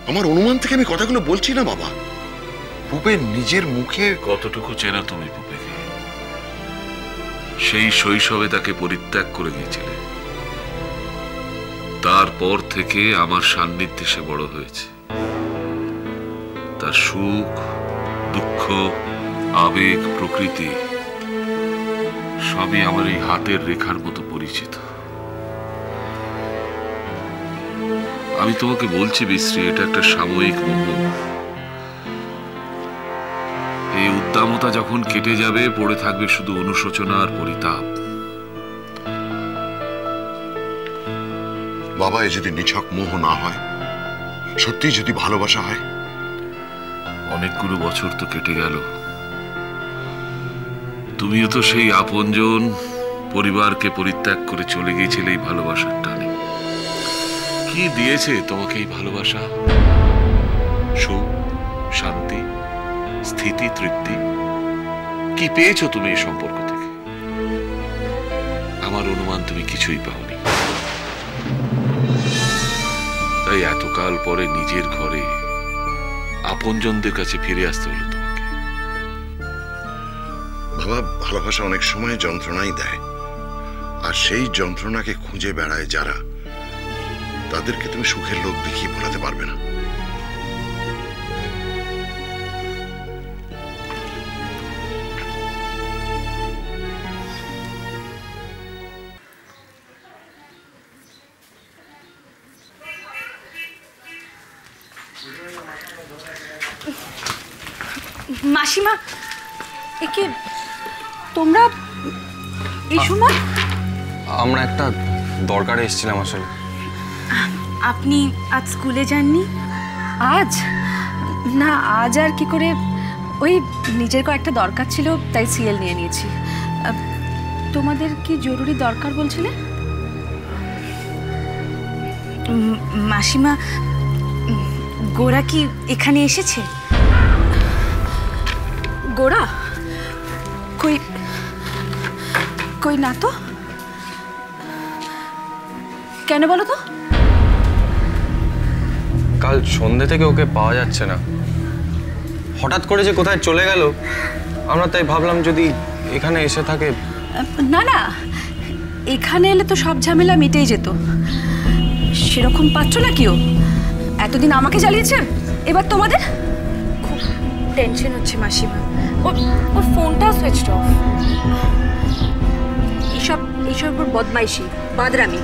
আমার অনুমান থেকে আমি কথাগুলো বলছি না বাবা। ভূপের নিজের মুখে। কতটুকু চেনা তুমি ভূপেকে? সেই শৈশবে তাকে পরিত্যাগ করে গিয়েছিলে, তারপর থেকে আমার সান্নিধ্যে সে বড় হয়েছে। তার সুখ, দুঃখ, আবেগ, প্রকৃতি সবই আমার এই হাতের রেখার মতো পরিচিত। আমি তোমাকে বলছি বিশ্রী, এটা একটা সাময়িক মোহ। এই উদ্দামতা যখন কেটে যাবে, পড়ে থাকবে শুধু অনুশোচনা আর পরিতাপ। বাবা, এ যদি নিছক মোহ না হয়, সত্যি যদি ভালোবাসা হয়। অনেকগুলো বছর তো কেটে গেল, তুমিও তো সেই আপনজন পরিবারকে পরিত্যাগ করে চলে গিয়েছিলে এই ভালোবাসার টানে। কি দিয়েছে তোমাকে এই ভালোবাসা? সুখ, শান্তি, স্থিতি, তৃপ্তি কি পেয়েছো তুমি এই সম্পর্ক থেকে? আমার অনুমান তুমি কিছুই পাওনি। তাই এতকাল পরে নিজের ঘরে আপনজনদের কাছে ফিরে আসতে হলো তোমাকে। বাবা, ভালোবাসা অনেক সময় যন্ত্রণাই দেয়, আর সেই যন্ত্রণাকে খুঁজে বেড়ায় যারা, তাদেরকে তুমি সুখের লোক দেখিয়ে ভোলাতে পারবে না। মাসিমা, একে তোমরা এই সময়? আমরা একটা দরকারে এসেছিলাম আসলে। আপনি আজ স্কুলে যাননি? আজ না, আজ আর কি করে, ওই নিজের কয়েকটা দরকার ছিল তাই সিএল নিয়ে নিয়েছি। তোমাদের কি জরুরি দরকার বলছিলে? মাসিমা, গোরা কি এখানে এসেছে? গোরা কই? কই না তো। কেন বলো তো? কাল সন্ধ্যে থেকে ওকে পাওয়া যাচ্ছে না, হঠাৎ করে যে কোথায় চলে গেল। আমরা তাই ভাবলাম যদি এখানে এসে থাকে। না না, এখানে এলে তো সব ঝামেলা মিটেই যেত। সেরকম পাচ্ছ না কেউ? এতদিন আমাকে জ্বালিয়েছে, এবার তোমাদের? খুব টেনশন হচ্ছে মাসিমা, ওর ফোনটা সুইচড অফ। এইসব ওর বদমাইশি, বাদরামি,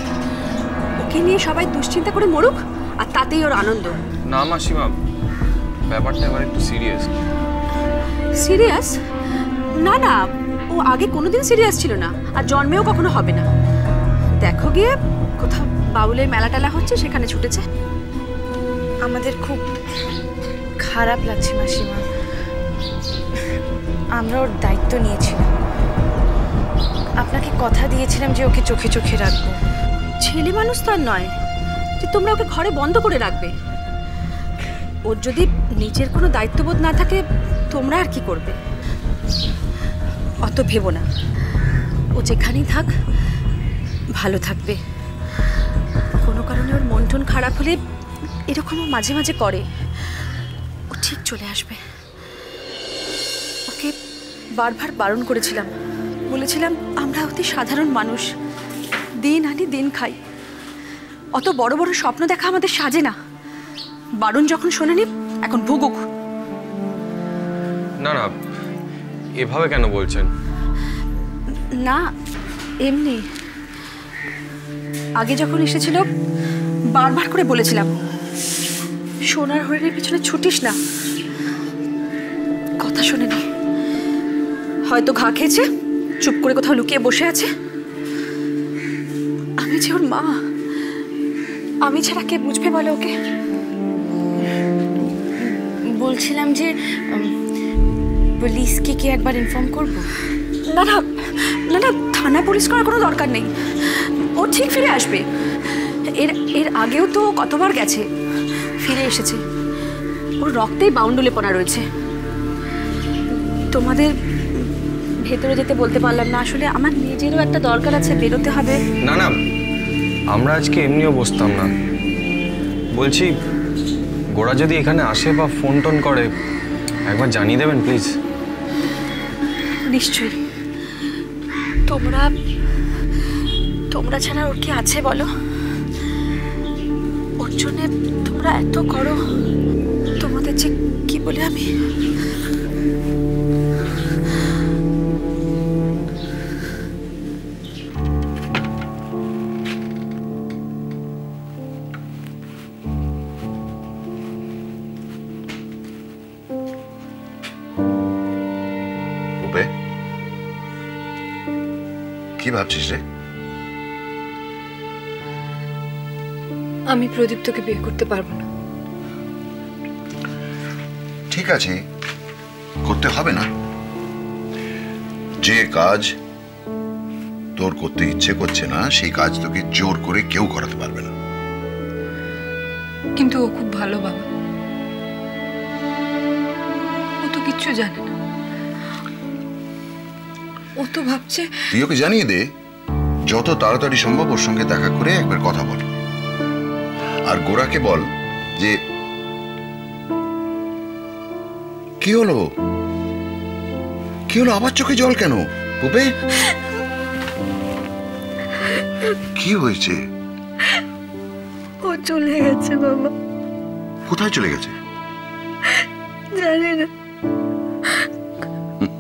ওকে নিয়ে সবাই দুশ্চিন্তা করে মরুক, আর তাতেই ওর আনন্দ। না মাসিমা, ব্যাপারটা এবার একটু সিরিয়াস। সিরিয়াস? না না, ও আগে কোনোদিন সিরিয়াস ছিল না, আর জন্মেও কখনো হবে না। দেখো গিয়ে কোথাও বাউলের মেলা টেলা হচ্ছে, সেখানে ছুটেছে। আমাদের খুব খারাপ লাগছে মাসিমা, আমরা ওর দায়িত্ব নিয়েছিলাম, আপনাকে কথা দিয়েছিলাম যে ওকে চোখে চোখে রাখবো। ছেলে মানুষ তো আর নয় যে তোমরা ওকে ঘরে বন্ধ করে রাখবে। ওর যদি নিজের কোনো দায়িত্ববোধ না থাকে, তোমরা আর কি করবে? অত ভেবো না, ও যেখানেই থাক ভালো থাকবে। কোনো কারণে ওর মন টন খারাপ হলে এরকমও মাঝে মাঝে করে, ও ঠিক চলে আসবে। ওকে বারবার বারণ করেছিলাম, বলেছিলাম আমরা অতি সাধারণ মানুষ, দিন আনি দিন খাই, অত বড় বড় স্বপ্ন দেখা আমাদের সাজে না। বারণ যখন শোনেনি, এখন ভুগুক। না না, এভাবে কেন বলছেন? না এমনি, আগে যখন এসেছিল বারবার করে বলেছিলাম সোনার হরিণের পিছনে ছুটিস না, কথা শোনেনি। হয়তো ঘা খেয়েছে, চুপ করে কোথাও লুকিয়ে বসে আছে। আমি যে ওর মা, আমি ছাড়া কে বুঝবে বলে ওকে? বলছিলাম যে পুলিশকে কি একবার ইনফর্ম করবো? না না না না, থানা পুলিশ করার কোনো দরকার নেই, ও ঠিক ফিরে আসবে। এর আগেও তো কতবার গেছে, ফিরে এসেছে। ওর রক্তেই বাউন্ডুলেপনা রয়েছে। তোমাদের ভেতরে যেতে বলতে পারলাম না, আসলে আমার নিজেরও একটা দরকার আছে, বেরোতে হবে। না না, আমরা আজকে এমনিও বসতাম না। বলছি গোড়া যদি এখানে আসে বা ফোন টোন করে একবার জানিয়ে দেবেন প্লিজ। নিশ্চয়ই। তোমরা তোমরা ছাড়া ওর কি আছে বলো? ওর জন্য তোমরা এত করো, তোমাদের যে কি বলে আমি। কি ভাবছিস রে? আমি প্রদীপ্তকে বিয়ে করতে পারবো না। ঠিক আছে, করতে হবে না। যে কাজ তোর করতে ইচ্ছে করছে না সেই কাজ তোকে জোর করে কেউ করাতে পারবে না। কিন্তু ও খুব ভালো বাবা, ও তো কিচ্ছু জানে না। ও তো ভাবছে। তুই ওকে জানিয়ে দে, যত তাড়াতাড়ি সম্ভব ওর সঙ্গে দেখা করে একবার কথা বল। আর গোরাকে বল যে কি হলো, কি হলো, আবার চোখে জল কেন পুপে? কি হয়েছে? ও চলে গেছে বাবা। কোথায় চলে গেছে? জানি না,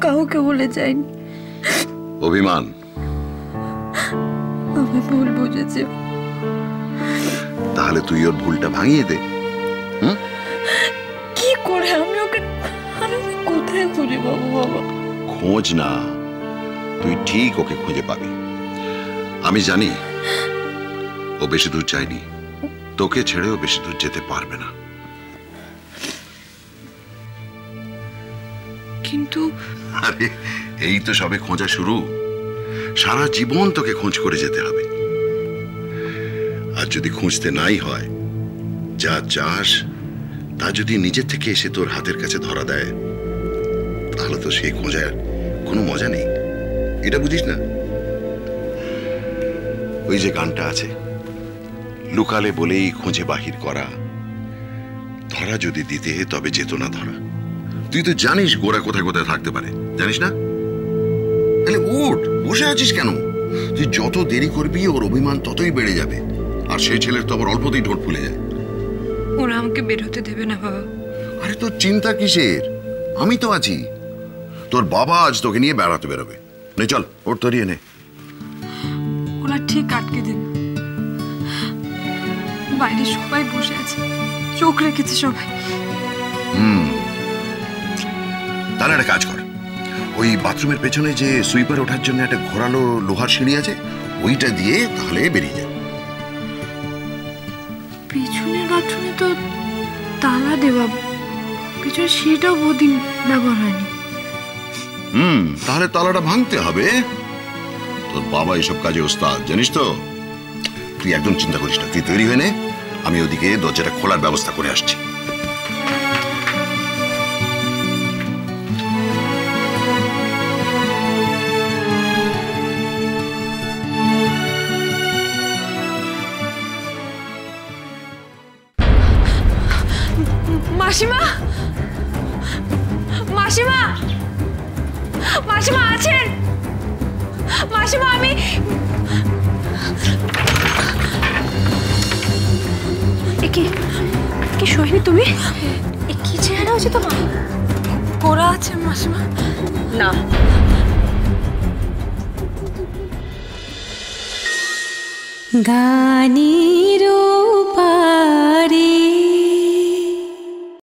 কাউকে বলে যায়নি। অভিমান। আমি ভুল বুঝেছি। তাহলে তুই ওর ভুলটা ভাঙিয়ে দে। কি করে? আমি ওকে কোথায় খুঁজে পাবো বাবা? খোঁজ না, তুই ঠিক ওকে খুঁজে পাবি। আমি জানি ও বেশি দূর যায়নি, তোকে ছেড়েও বেশি দূর যেতে পারবে না। কিন্তু আরে এই তো সবে খোঁজা শুরু, সারা জীবন তোকে খোঁজ করে যেতে হবে। আর যদি খুঁজতে নাই হয়, যা চাস তা যদি নিজের থেকে এসে তোর হাতের কাছে ধরা দেয়, তাহলে তো সেই খোঁজার কোনো মজা নেই। এটা বুঝিস না? ওই যে গানটা আছে, লুকালে বলেই খুঁজে বাহির করা, ধরা যদি দিতে তবে যেত না ধরা। তুই তো জানিস গোরা কোথায় কোথায় থাকতে পারে, জানিস না? তাহলে উঠ, বসে আছিস কেন? তুই যত দেরি করবি ওর অভিমান ততই বেড়ে যাবে। আর সেই ছেলের তো আবার অল্পতেই ঠোঁট ফুলে যায়। ওরা আমাকে বের হতে দেবে না বাবা। আরে তোর চিন্তা কিসের? আমি তো আছি। তোর বাবা আজ তোকে নিয়ে বেড়াতে বেরোবে। নে চল, ওর তরিয়ে নে। ওরা ঠিক আটকে দিন। বাইরে সবাই বসে আছে, চোখ রেখেছে সবাই। তাহলে একটা কাজ কর, ওই বাথরুমের পেছনে যে সুইপার ওঠার জন্য একটা ঘোরালো লোহার সিঁড়ি আছে, ওইটা দিয়ে তাহলে বেরিয়ে যায়। পিছনের বাথরুমে তো তালা দেওয়া, পিছনে সিঁড়িটাও বহুদিন ব্যবহার হয়নি। তাহলে তালাটা ভাঙতে হবে। তোর বাবা এসব কাজে ওস্তাদ, জানিস তো। তুই একদম চিন্তা করিস না, তুই তৈরি হয়ে নে, আমি ওদিকে দরজাটা খোলার ব্যবস্থা করে আসছি। মাসিমা, মাসিমা, মাসিমা আছেন? মাসিমা, আমি কি সোহিনী, তুমি কি চেহারা হচ্ছে তোমার? গোরা আছে মাসিমা? না, গানে